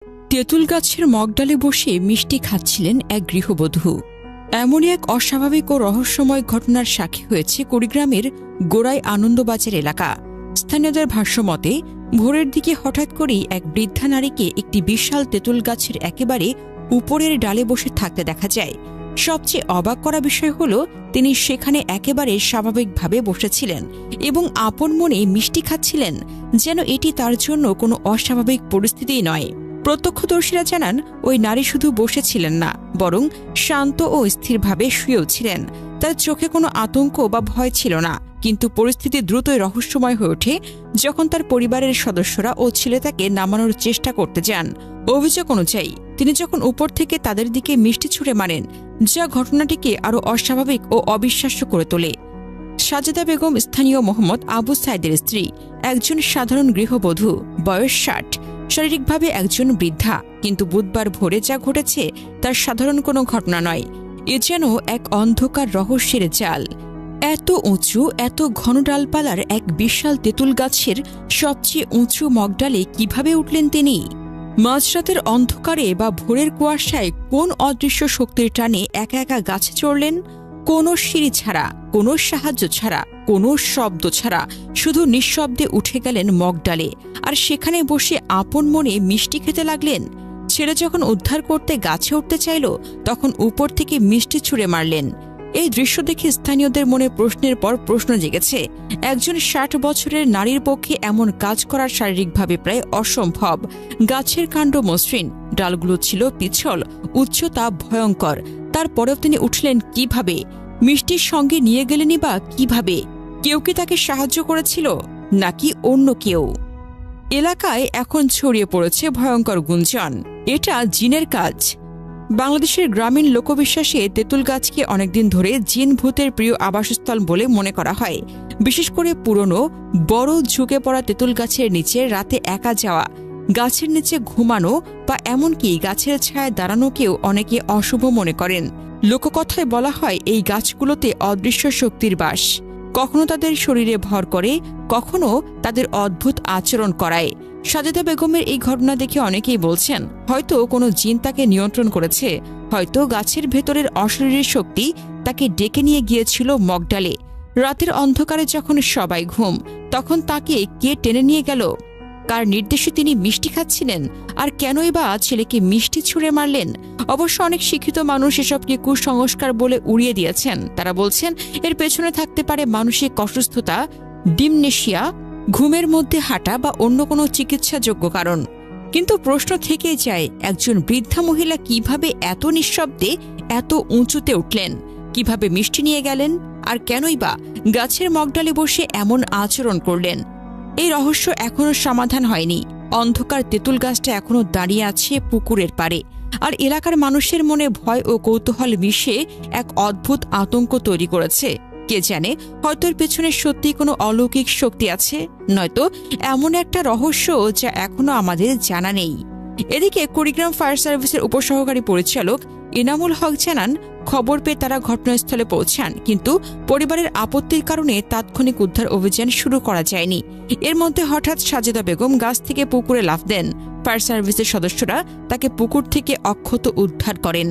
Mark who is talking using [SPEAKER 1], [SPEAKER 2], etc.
[SPEAKER 1] তেঁতুল গাছের মগডালে বসে মিষ্টি খাচ্ছিলেন এক গৃহবধূ। এমনই এক অস্বাভাবিক ও রহস্যময় ঘটনার সাক্ষী হয়েছে কুড়িগ্রামের গোড়াই আনন্দবাজার এলাকা। স্থানীয়দের ভাষ্যমতে ভোরের দিকে হঠাৎ করেই এক বৃদ্ধা নারীকে একটি বিশাল তেঁতুল গাছের একেবারে উপরের ডালে বসে থাকতে দেখা যায়। সবচেয়ে অবাক করা বিষয় হল, তিনি সেখানে একেবারে স্বাভাবিকভাবে বসেছিলেন এবং আপন মনে মিষ্টি খাচ্ছিলেন, যেন এটি তার জন্য কোনো অস্বাভাবিক পরিস্থিতিই নয়। প্রত্যক্ষদর্শীরা জানান, ওই নারী শুধু বসেছিলেন না, বরং শান্ত ও স্থিরভাবে শুয়েও ছিলেন। তার চোখে কোনো আতঙ্ক বা ভয় ছিল না। কিন্তু পরিস্থিতি দ্রুতই রহস্যময় হয়ে ওঠে যখন তার পরিবারের সদস্যরা ও ছেলে তাকে নামানোর চেষ্টা করতে যান। অভিযোগ অনুযায়ী তিনি যখন উপর থেকে তাদের দিকে মিষ্টি ছুঁড়ে মারেন, যা ঘটনাটিকে আরও অস্বাভাবিক ও অবিশ্বাস্য করে তোলে। সাজেদা বেগম স্থানীয় মোহাম্মদ আবু সাইদের স্ত্রী, একজন সাধারণ গৃহবধূ, বয়স ৬০, শারীরিকভাবে একজন বৃদ্ধা। কিন্তু বুধবার ভোরে যা ঘটেছে তার সাধারণ কোনো ঘটনা নয়। এ যেন এক অন্ধকার রহস্যের জাল। এত উঁচু, এত ঘন ডালপালার এক বিশাল তেঁতুল গাছের সবচেয়ে উঁচু মগডালে কিভাবে উঠলেন তিনি? মাঝরাতের অন্ধকারে বা ভোরের কুয়াশায় কোন অদৃশ্য শক্তির টানে একা একা গাছে চড়লেন? কোনো সিঁড়ি ছাড়া, কোনো সাহায্য ছাড়া, কোনো শব্দ ছাড়া শুধু নিঃশব্দে উঠে গেলেন মগডালে, আর সেখানে বসে আপন মনে মিষ্টি খেতে লাগলেন। ছেলে যখন উদ্ধার করতে গাছে উঠতে চাইল, তখন উপর থেকে মিষ্টি ছুঁড়ে মারলেন। এই দৃশ্য দেখে স্থানীয়দের মনে প্রশ্নের পর প্রশ্ন জেগেছে। একজন ৬০ বছরের নারীর পক্ষে এমন কাজ করা শারীরিকভাবে প্রায় অসম্ভব। গাছের কাণ্ড মসৃণ, ডালগুলো ছিল পিছল, উচ্চতা ভয়ঙ্কর। তারপরেও তিনি উঠলেন কিভাবে? মিষ্টির সঙ্গে নিয়ে গেলেনই বা কিভাবে? কেউ কি তাকে সাহায্য করেছিল, নাকি অন্য কেউ? এলাকায় এখন ছড়িয়ে পড়েছে ভয়ঙ্কর গুঞ্জন, এটা জিনের কাজ। বাংলাদেশের গ্রামীণ লোকবিশ্বাসে তেঁতুল গাছকে অনেকদিন ধরে জিন ভূতের প্রিয় আবাসস্থল বলে মনে করা হয়। বিশেষ করে পুরনো বড় ঝুঁকে পড়া তেঁতুল গাছের নিচে রাতে একা যাওয়া, গাছের নিচে ঘুমানো বা এমনকি গাছের ছায়ায় দাঁড়ানোকেও অনেকে অশুভ মনে করেন। লোককথায় বলা হয়, এই গাছগুলোতে অদৃশ্য শক্তির বাস। কখনো তাদের শরীরে ভর করে, কখনো তাদের অদ্ভুত আচরণ করায়। সাজেদা বেগমের এই ঘটনা দেখে অনেকেই বলছেন, হয়তো কোনো জিন তাকে নিয়ন্ত্রণ করেছে, হয়তো গাছের ভেতরের অশরীরী শক্তি তাকে ডেকে নিয়ে গিয়েছিল মগডালে। রাতের অন্ধকারে যখন সবাই ঘুম, তখন তাকে কে টেনে নিয়ে গেল? কার নির্দেশে তিনি মিষ্টি খাচ্ছিলেন? আর কেনই বা ছেলেকে মিষ্টি ছুঁড়ে মারলেন? অবশ্য অনেক শিক্ষিত মানুষ এসবকে কুসংস্কার বলে উড়িয়ে দিয়েছেন। তারা বলছেন, এর পেছনে থাকতে পারে মানসিক অসুস্থতা, ডিমনেশিয়া, ঘুমের মধ্যে হাঁটা বা অন্য কোনো চিকিৎসাযোগ্য কারণ। কিন্তু প্রশ্ন থেকেই যায়, একজন বৃদ্ধা মহিলা কিভাবে এত নিঃশব্দে এত উঁচুতে উঠলেন? কিভাবে মিষ্টি নিয়ে গেলেন? আর কেনই বা গাছের মগডালে বসে এমন আচরণ করলেন? এই রহস্য এখনো সমাধান হয়নি। অন্ধকার তেঁতুল গাছটা এখনো দাঁড়িয়ে আছে পুকুরের পাড়ে, আর এলাকার মানুষের মনে ভয় ও কৌতূহল মিশে এক অদ্ভুত আতঙ্ক তৈরি করেছে। কে জানে, হয়তো এর পেছনে সত্যি কোনো অলৌকিক শক্তি আছে, নয়তো এমন একটা রহস্য যা এখনো আমাদের জানা নেই। এদিকে কুড়িগ্রাম ফায়ার সার্ভিসের উপসহকারী পরিচালক এনামুল হক জানান, খবর পেয়ে তারা ঘটনাস্থলে পৌঁছান, কিন্তু পরিবারের আপত্তির কারণে তাৎক্ষণিক উদ্ধার অভিযান শুরু করা যায়নি। এর মধ্যে হঠাৎ সাজেদা বেগম গাছ থেকে পুকুরে লাফ দেন। ফায়ার সার্ভিসের সদস্যরা তাকে পুকুর থেকে অক্ষত উদ্ধার করেন।